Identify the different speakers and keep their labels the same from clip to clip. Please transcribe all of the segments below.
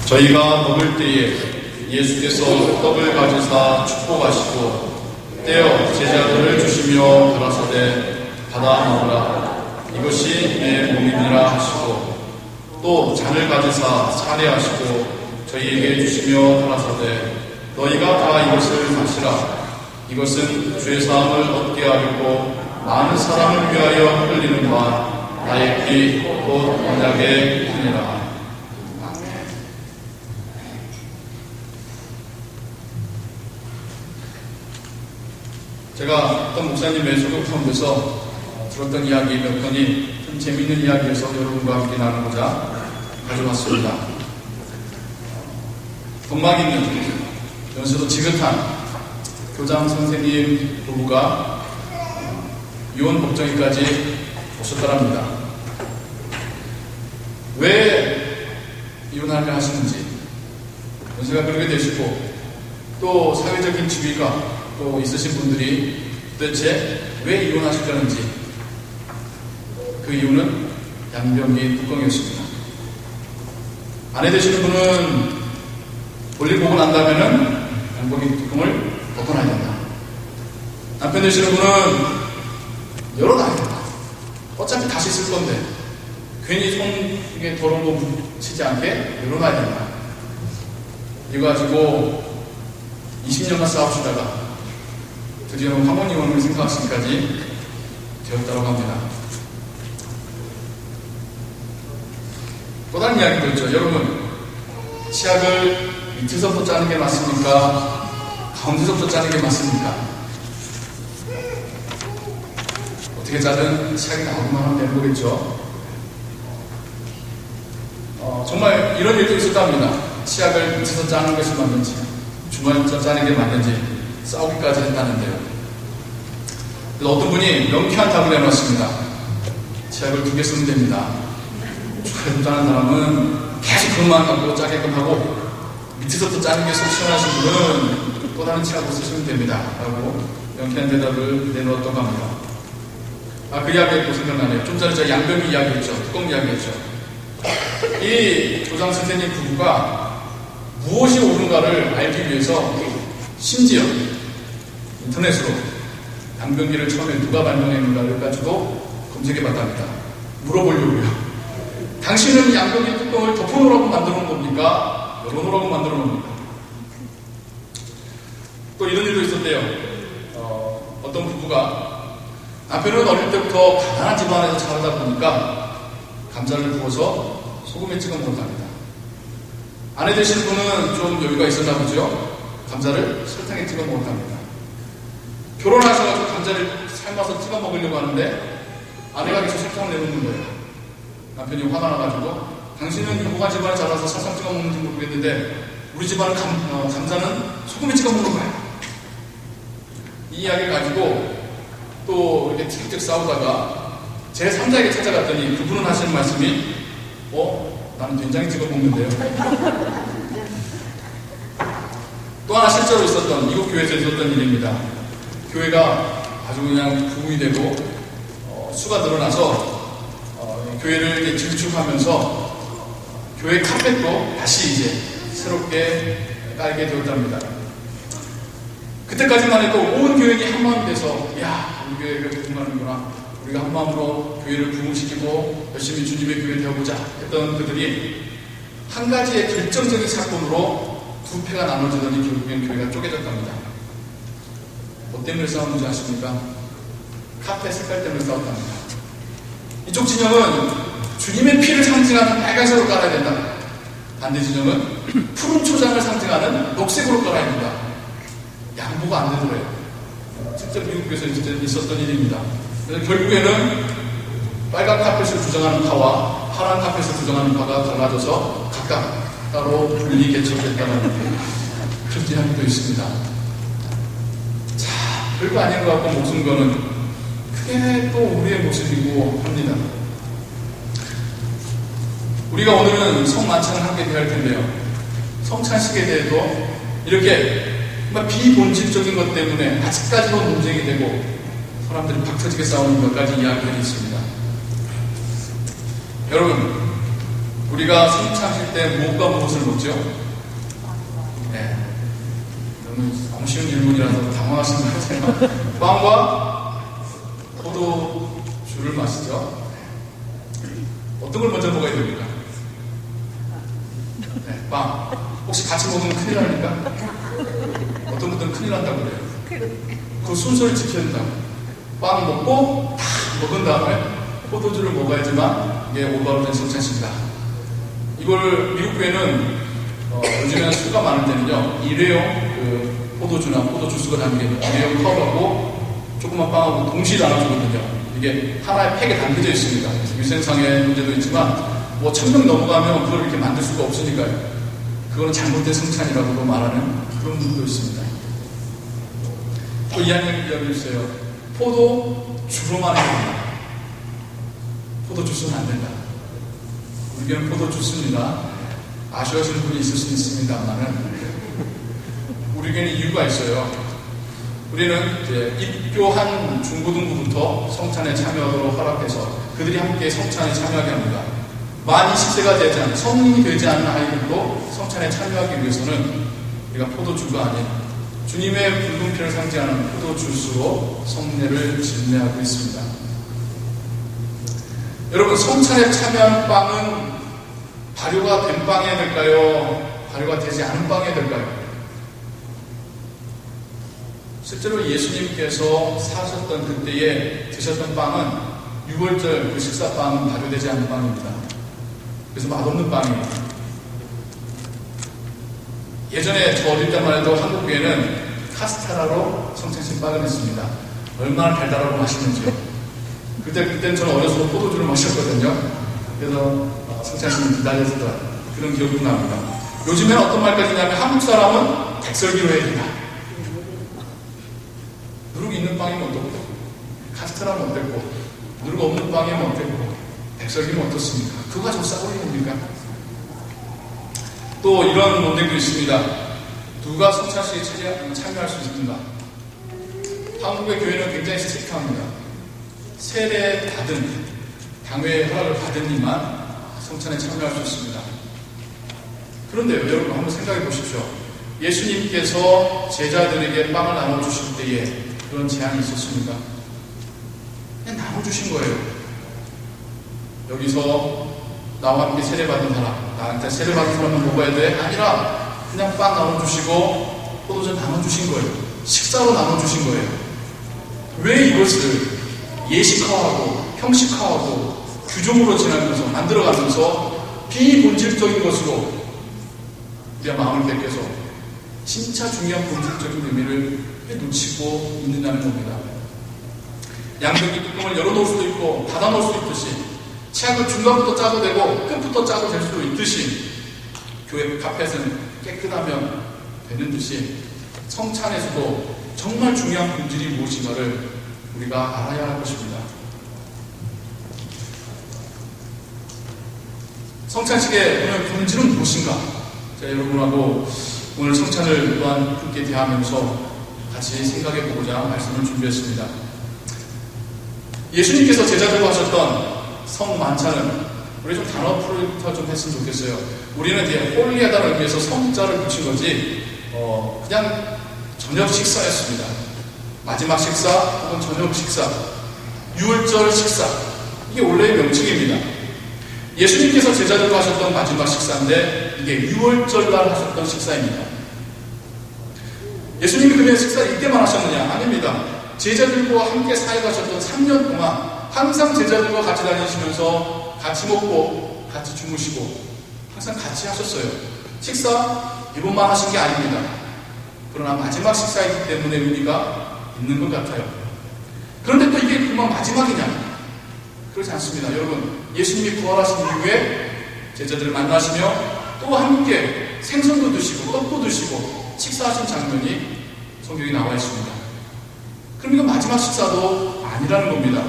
Speaker 1: 저희가 먹을 때에 예수께서 떡을 가지사 축복하시고 떼어 제자들을 주시며 가라사대 받아 먹으라 이것이 내 몸이니라 하시고 또 잔을 가지사 차례하시고 저희에게 주시며 가라사대 너희가 다 이것을 마시라 이것은 죄사함을 얻게 하려고 많은 사람을 위하여 흘리는 바 나의 피 곧 언약의 피니라. 제가 어떤 목사님의 소개 가운데서 들었던 이야기 몇 건이 좀 재미있는 이야기여서 여러분과 함께 나누고자 가져왔습니다. 동막 있는 연세도 지긋한 교장 선생님 부부가 이혼 법정에까지 오셨더랍니다. 왜 이혼하려 하시는지, 연세가 그렇게 되시고 또 사회적인 지위가 또 있으신 분들이 도대체 왜 이혼하시려는지, 그 이유는 양변기 뚜껑이었습니다. 아내 되시는 분은 볼일 보고 난다면은 양변기 뚜껑을 덮어놔야 된다. 남편 되시는 분은 열어놔야 된다. 어차피 다시 쓸 건데 괜히 손에 더러운 거 묻히지 않게 열어놔야 된다. 이거 가지고 20년간 싸우시다가 드디어 화목이혼을 생각하시기까지 되었다고 합니다. 또 다른 이야기도 있죠. 여러분, 치약을 밑에서부터 짜는 게 맞습니까? 가운데서부터 짜는 게 맞습니까? 어떻게 짜든 치약이 나오기만 하면 되는 거겠죠. 정말 이런 일도 있었답니다. 치약을 밑에서 짜는 것이 맞는지, 중간에서 짜는 게 맞는지 싸우기까지 했다는데요. 그래서 어떤 분이 명쾌한 답을 해놨습니다. 치약을 2개 쓰면 됩니다. 중간에서 짜는 사람은 계속 그것만 갖고 짜게끔 하고, 밑에서부터 짜는 게 속 시원하신 분은 또 다른 치약을 쓰시면 됩니다. 라고 명쾌한 대답을 내놓았다고 합니다. 그 이야기가 또 생각나네요. 좀 전에 제가 양변기 이야기했죠. 뚜껑 이야기했죠. 이 교장 선생님 부부가 무엇이 옳은가를 알기 위해서 심지어 인터넷으로 양변기를 처음에 누가 발명했는가를 가지고 검색해 봤답니다. 물어보려고요. 당신은 양변기 뚜껑을 덮어놓으라고 만들어 놓은 겁니까? 열어놓으라고 만들어 놓은 겁니까? 또 이런 일도 있었대요. 어떤 부부가 남편은 어릴 때부터 가난한 집안에서 자라다 보니까 감자를 구워서 소금에 찍어 먹었답니다. 아내 되시는 분은 좀 여유가 있었나 보죠. 감자를 설탕에 찍어 먹었답니다. 결혼하셔서 감자를 삶아서 찍어 먹으려고 하는데 아내가 계속 설탕을 내놓는 거예요. 남편이 화가 나가지고 당신은 유부가 집안에 자라서 설탕 찍어 먹는지 모르겠는데 우리 집안은 감자는 소금에 찍어 먹는 거야. 이 이야기를 가지고 또 이렇게 틱틱 싸우다가 제 3자에게 찾아갔더니 그분은 하시는 말씀이 나는 된장에 찍어 먹는데요. 또 하나 실제로 있었던, 이곳 교회에서 있었던 일입니다. 교회가 아주 그냥 부흥이 되고 수가 늘어나서 교회를 이제 질축하면서 교회 카펫도 다시 이제 새롭게 깔게 되었답니다. 그때까지만 해도 온 교인이 한마음이 돼서 우리 교회가 부흥하는구나, 우리가 한마음으로 교회를 부흥시키고 열심히 주님의 교회 되어보자 했던 그들이 한 가지의 결정적인 사건으로 두 패가 나눠지더니 결국엔 교회가 쪼개졌답니다. 뭐 때문에 싸웠는지 아십니까? 카페 색깔 때문에 싸웠답니다. 이쪽 진영은 주님의 피를 상징하는 빨간색으로 깔아야 된다. 반대 진영은 푸른 초장을 상징하는 녹색으로 깔아야 된다. 양보가 안 되더래요. 실제 미국에서 있었던 일입니다. 그래서 결국에는 빨간 카펫을 주장하는 파와 파란 카펫을 주장하는 파가 갈라져서 각각 따로 분리 개척됐다는 그런 이야기도 있습니다. 자, 별거 아닌 것 같고 목숨 거는 그게 또 우리의 모습이고 합니다. 우리가 오늘은 성만찬을 함께 대할 텐데요. 성찬식에 대해서 이렇게 비본질적인 것 때문에 아직까지도 논쟁이 되고 사람들이 박터지게 싸우는 것까지 이야기가 있습니다. 여러분, 우리가 성찬식 때 무엇과 무엇을 먹죠? 네. 너무 쉬운 질문이라서 당황하시는 것 같아요. 빵과 포도주를 마시죠. 어떤 걸 먼저 먹어야 됩니까? 네, 빵. 혹시 같이 먹으면 큰일 나니까? 어떤 분들은 큰일 난다고 그래요. 그 순서를 지켜야 된다고. 빵 먹고 다 먹은 다음에 포도주를 먹어야지만 이게 올바로 된 성찬식이다. 이걸 미국 교회는 요즘에는 수가 많은 데는요, 일회용 그 포도주나 포도주스가 담긴 일회용 컵하고 조그만 빵하고 동시에 나눠주거든요. 이게 하나의 팩에 담겨져 있습니다. 위생상의 문제도 있지만 뭐 1000명 넘어가면 그걸 이렇게 만들 수가 없으니까요. 그거는 잘못된 성찬이라고도 말하는 그런 분도 있습니다. 또 이야기를 기다려주세요. 포도주로만 해야 된다. 포도주스는 안 된다. 우리에게는 포도주스입니다. 아쉬워하시는 분이 있을 수 있습니다만은 우리에게는 이유가 있어요. 우리는 이제 입교한 중고등부부터 성찬에 참여하도록 허락해서 그들이 함께 성찬에 참여하게 합니다. 만 20세가 되지 않은 성인이 되지 않은 아이들도 성찬에 참여하기 위해서는 우리가 포도주가 아닌 주님의 붉은 피를 상징하는 포도주스로 성례를 진례하고 있습니다. 여러분, 성찬에 참여한 빵은 발효가 된 빵이 될까요? 발효가 되지 않은 빵이 될까요? 실제로 예수님께서 사셨던 그때에 드셨던 빵은 6월절 그 식사빵은 발효되지 않은 빵입니다. 그래서 맛없는 빵이에요. 예전에 저 어릴 때만 해도 한국교회는 카스테라로 성찬식 빵을 했습니다. 얼마나 달달하고 맛있는지요. 그때는 저는 어려서 포도주를 마셨거든요. 그래서 성찬식을 기다렸던 그런 기억도 납니다. 요즘에는 어떤 말까지 있냐면 한국 사람은 백설기로 해야 된다. 누룩 있는 빵이면 어떻고, 카스테라는 어땠고, 누룩 없는 빵이면 어땠고, 백설기는 어떻습니까? 그거 가지고 싸우는 겁니까? 또 이런 논쟁도 있습니다. 누가 성찬식에 참여할 수 있는가? 한국의 교회는 굉장히 스트릭트합니다. 세례 받은, 당회 허락을 받은 이만 성찬에 참여할 수 있습니다. 그런데요, 여러분 한번 생각해 보십시오. 예수님께서 제자들에게 빵을 나눠주실 때에 그런 제한이 있었습니까? 그냥 나눠주신 거예요. 여기서 나와 함께 세례받은 사람, 나한테 세례받은 사람은 먹어야 돼? 아니라 그냥 빵 나눠주시고 포도주 나눠주신 거예요. 식사로 나눠주신 거예요. 왜 이것을 예식화하고 형식화하고 규정으로 지나면서 만들어가면서 비본질적인 것으로 우리가 마음을 뺏겨서 진짜 중요한 본질적인 의미를 놓치고 있느냐는 겁니다. 양변기 뚜껑을 열어놓을 수도 있고 닫아놓을 수 있듯이 치약을 중간부터 짜도 되고 끝부터 짜도 될 수도 있듯이 교회 카펫은 깨끗하면 되는 듯이 성찬에서도 정말 중요한 본질이 무엇인가를 우리가 알아야 할 것입니다. 성찬식의 오늘 본질은 무엇인가? 제가 여러분하고 오늘 성찬을 또한 함께 대하면서 같이 생각해 보고자 말씀을 준비했습니다. 예수님께서 제자들과 하셨던 성만찬은 우리 좀 단어 풀이부터 좀 했으면 좋겠어요. 우리는 이제 홀리하다는 의미에서 성자를 붙인 거지 그냥 저녁 식사였습니다. 마지막 식사 혹은 저녁 식사, 유월절 식사, 이게 원래의 명칭입니다. 예수님께서 제자들과 하셨던 마지막 식사인데 이게 유월절날 하셨던 식사입니다. 예수님이 그냥 식사를 이때만 하셨느냐? 아닙니다. 제자들과 함께 사역하셨던 3년 동안 항상 제자들과 같이 다니시면서 같이 먹고 같이 주무시고 항상 같이 하셨어요. 식사 이번만 하신 게 아닙니다. 그러나 마지막 식사이기 때문에 의미가 있는 것 같아요. 그런데 또 이게 그만 마지막이냐? 그렇지 않습니다. 여러분, 예수님이 부활하신 이후에 제자들을 만나시며 또 함께 생선도 드시고 떡도 드시고 식사하신 장면이 성경에 나와 있습니다. 그럼 이건 마지막 식사도 아니라는 겁니다.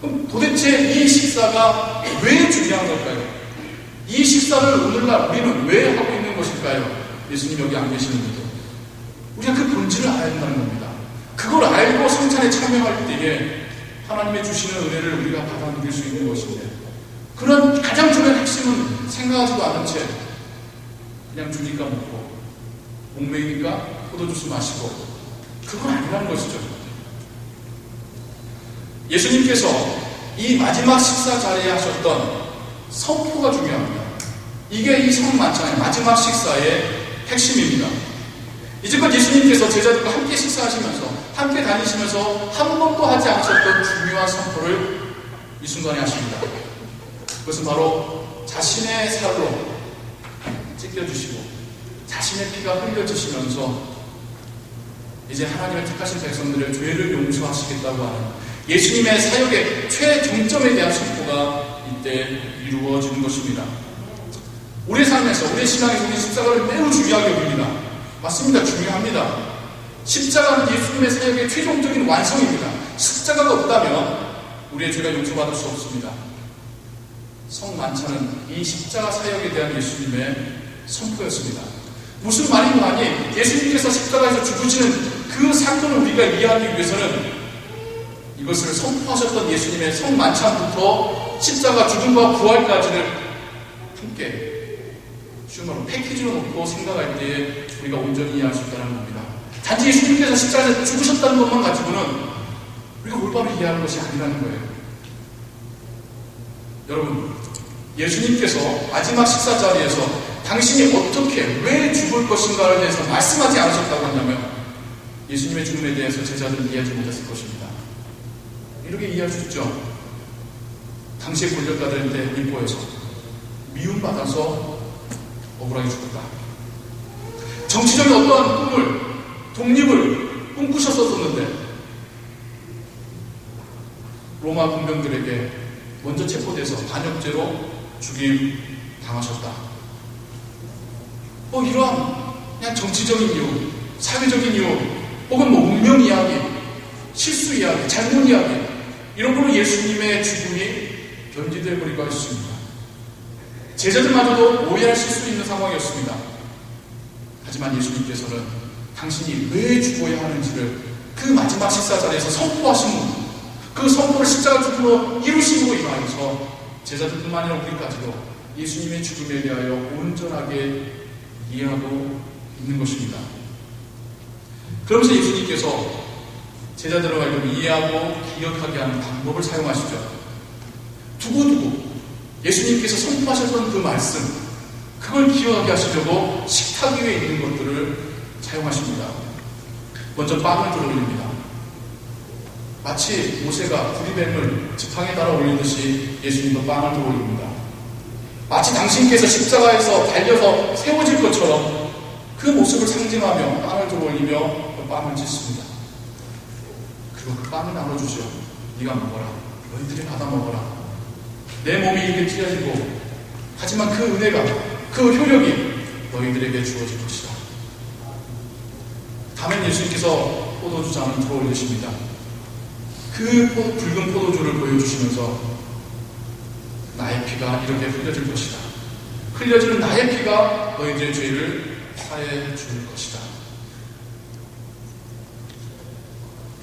Speaker 1: 그럼 도대체 이 식사가 왜 중요한 걸까요? 이 식사를 오늘날 우리는 왜 하고 있는 것일까요? 예수님 여기 안 계시는데도 우리가 그 본질을 알아야 한다는 겁니다. 그걸 알고 성찬에 참여할 때에 하나님의 주시는 은혜를 우리가 받아 누릴 수 있는 것인데 그런 가장 중요한 핵심은 생각하지도 않은 채 그냥 주니까 먹고 목매이니까 포도주스 마시고, 그건 아니라는 것이죠. 예수님께서 이 마지막 식사 자리에 하셨던 선포가 중요합니다. 이게 이 성만찬의 마지막 식사의 핵심입니다. 이제껏 예수님께서 제자들과 함께 식사하시면서 함께 다니시면서 한 번도 하지 않으셨던 중요한 선포를 이 순간에 하십니다. 그것은 바로 자신의 살로 찢겨주시고 자신의 피가 흘려지시면서 이제 하나님의 택하신 백성들의 죄를 용서하시겠다고 하는 예수님의 사역의 최정점에 대한 선포가 이때 이루어지는 것입니다. 우리의 삶에서, 우리의 신앙에서 우리 십자가를 매우 중요하게 여깁니다. 맞습니다. 중요합니다. 십자가는 예수님의 사역의 최종적인 완성입니다. 십자가가 없다면 우리의 죄가 용서받을 수 없습니다. 성만찬은 이 십자가 사역에 대한 예수님의 선포였습니다. 무슨 말인가 하니 예수님께서 십자가에서 죽으시는 그 사건을 우리가 이해하기 위해서는 이것을 선포하셨던 예수님의 성만찬부터 십자가 죽음과 부활까지를 함께 쉬운 말로 패키지로 놓고 생각할 때에 우리가 온전히 이해할 수 있다는 겁니다. 단지 예수님께서 십자가에서 죽으셨다는 것만 가지고는 우리가 올바로 이해하는 것이 아니라는 거예요. 여러분, 예수님께서 마지막 식사 자리에서 당신이 어떻게, 왜 죽을 것인가에 대해서 말씀하지 않으셨다고 한다면 예수님의 죽음에 대해서 제자들은 이해하지 못했을 것입니다. 이렇게 이해할 수 있죠. 당시의 권력가들한테 인포해서 미움받아서 억울하게 죽었다. 정치적인 어떠한 꿈을, 독립을 꿈꾸셨었는데 로마 군병들에게 먼저 체포돼서 반역죄로 죽임 당하셨다. 이러한 그냥 정치적인 이유, 사회적인 이유, 혹은 운명 이야기, 실수 이야기, 잘못 이야기, 이런 걸로 예수님의 죽음이 변질될 거리가 있습니다. 제자들마저도 오해하실 수 있는 상황이었습니다. 하지만 예수님께서는 당신이 왜 죽어야 하는지를 그 마지막 식사 자리에서 선포하신 분, 그 선포를 십자가 죽음으로 이루심으로 인하여서 제자들뿐만 아니라 우리까지도 예수님의 죽음에 대하여 온전하게 이해하고 있는 것입니다. 그러면서 예수님께서 제자들을 알고 이해하고 기억하게 하는 방법을 사용하시죠. 두고두고 예수님께서 선포하셨던 그 말씀, 그걸 기억하게 하시려고 식탁 위에 있는 것들을 사용하십니다. 먼저 빵을 들어 올립니다. 마치 모세가 구리뱀을 지팡이에 달아 올리듯이 예수님도 빵을 들어 올립니다. 마치 당신께서 십자가에서 달려서 세워질 것처럼 그 모습을 상징하며 빵을 들어 올리며 그 빵을 찢습니다. 그리고 그 빵을 나눠주죠. 네가 먹어라. 너희들이 받아 먹어라. 내 몸이 이렇게 찢어지고, 하지만 그 은혜가, 그 효력이 너희들에게 주어질 것이다. 다음엔 예수님께서 포도주잔을 들어 올리십니다. 그 붉은 포도주를 보여주시면서 나의 피가 이렇게 흘려질 것이다. 흘려지는 나의 피가 너희들의 죄를 사해 줄 것이다.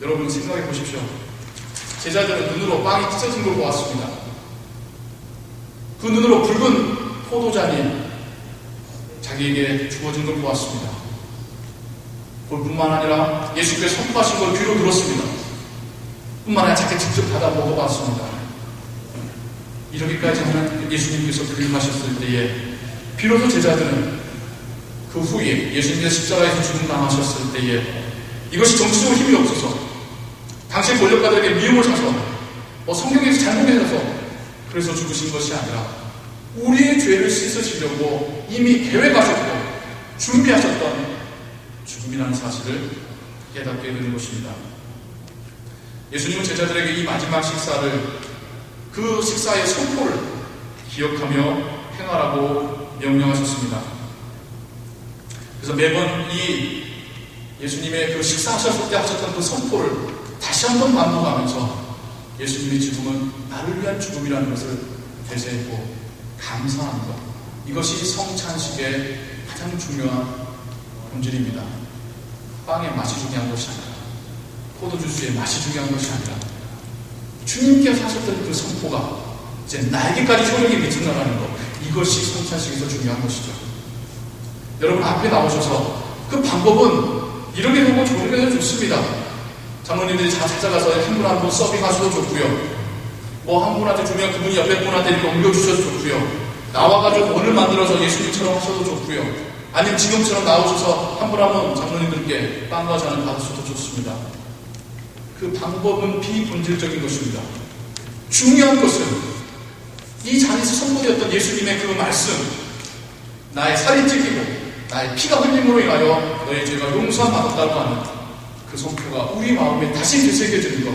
Speaker 1: 여러분 생각해 보십시오. 제자들은 눈으로 빵이 찢어진 걸 보았습니다. 그 눈으로 붉은 포도잔이 자기에게 주어진 걸 보았습니다. 그뿐만 아니라 예수께서 선포하신 걸 귀로 들었습니다. 뿐만 아니라 자기 직접 받아 먹어봤습니다. 이렇게까지 하는 예수님께서 부임하셨을 때에 비로소 제자들은 그 후에 예수님께서 십자가에서 죽음당하셨을 때에 이것이 정치적으로 힘이 없어서 당시 권력가들에게 미움을 사서 성경에서 잘못 해서 그래서 죽으신 것이 아니라 우리의 죄를 씻으시려고 이미 계획하셨고 준비하셨던 죽음이라는 사실을 깨닫게 되는 것입니다. 예수님은 제자들에게 이 마지막 식사를, 그 식사의 선포를 기억하며 행하라고 명령하셨습니다. 그래서 매번 이 예수님의 그 식사하셨을 때 하셨던 그 선포를 다시 한번 반복하면서 예수님의 죽음은 나를 위한 죽음이라는 것을 되새기고 감사하는 것, 이것이 성찬식의 가장 중요한 본질입니다. 빵의 맛이 중요한 것이 아니라, 포도주스의 맛이 중요한 것이 아니라, 주님께서 하셨던 그 선포가 이제 나에게까지 효력이 미친다는 것, 이것이 성찬식에서 중요한 것이죠. 여러분 앞에 나오셔서 그 방법은 이렇게 하고 저렇게 해도 좋습니다. 장로님들이 다 찾아가서 한 분 한 분 서빙하셔도 좋고요. 뭐 한 분한테 주면 그분이 옆에 분한테 이렇게 옮겨주셔도 좋고요. 나와가지고 원을 만들어서 예수님처럼 하셔도 좋고요. 아니면 지금처럼 나오셔서 한 분 한 분 장로님들께 빵과 잔을 받으셔도 좋습니다. 그 방법은 비본질적인 것입니다. 중요한 것은 이 자리에서 선포되었던 예수님의 그 말씀, 나의 살이 찢기고 나의 피가 흘림으로 인하여 너의 죄가 용서받았다고 하는 그 선포가 우리 마음에 다시 되새겨지는 것,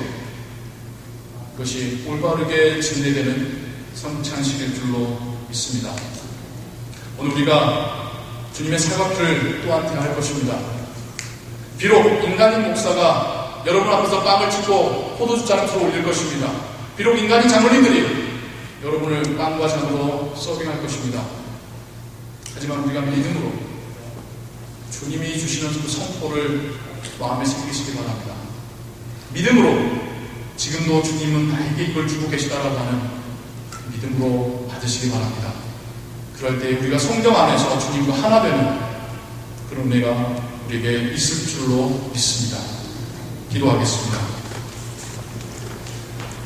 Speaker 1: 그것이 올바르게 진행되는 성찬식일 줄로 믿습니다. 오늘 우리가 주님의 사과표를 또한 대할 것입니다. 비록 인간인 목사가 여러분 앞에서 빵을 찢고 포도주잔을 들어 올릴 것입니다. 비록 인간인 장로님들이 여러분을 빵과 잔으로 서빙할 것입니다. 하지만 우리가 믿음으로 주님이 주시는 그 선포를 마음에 새기시기 바랍니다. 믿음으로 지금도 주님은 나에게 이걸 주고 계시다라고 하는 믿음으로 받으시기 바랍니다. 그럴 때 우리가 성경 안에서 주님과 하나 되는 그런 은혜가 우리에게 있을 줄로 믿습니다. 기도하겠습니다.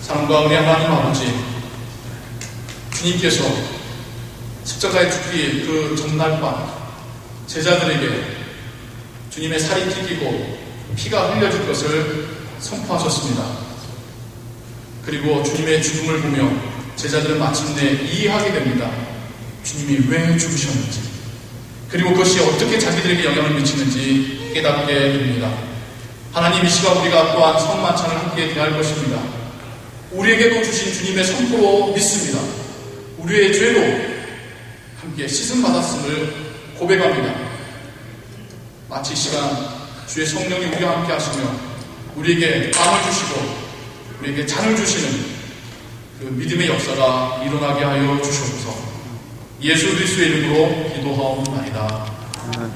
Speaker 1: 사랑과 은혜 하나님 아버지, 주님께서 십자가에 죽기 그 전날 밤 제자들에게 주님의 살이 찢기고 피가 흘려질 것을 선포하셨습니다. 그리고 주님의 죽음을 보며 제자들은 마침내 이해하게 됩니다. 주님이 왜 죽으셨는지, 그리고 그것이 어떻게 자기들에게 영향을 미치는지 깨닫게 됩니다. 하나님, 이 시간 우리가 또한 성만찬을 함께 대할 것입니다. 우리에게도 주신 주님의 선포로 믿습니다. 우리의 죄로 함께 씻음받았음을 고백합니다. 마치 이 시간 주의 성령이 우리와 함께 하시며 우리에게 빵을 주시고 우리에게 잔을 주시는 그 믿음의 역사가 일어나게 하여 주시옵소서. 예수 그리스도의 이름으로 기도하옵나이다. 아멘.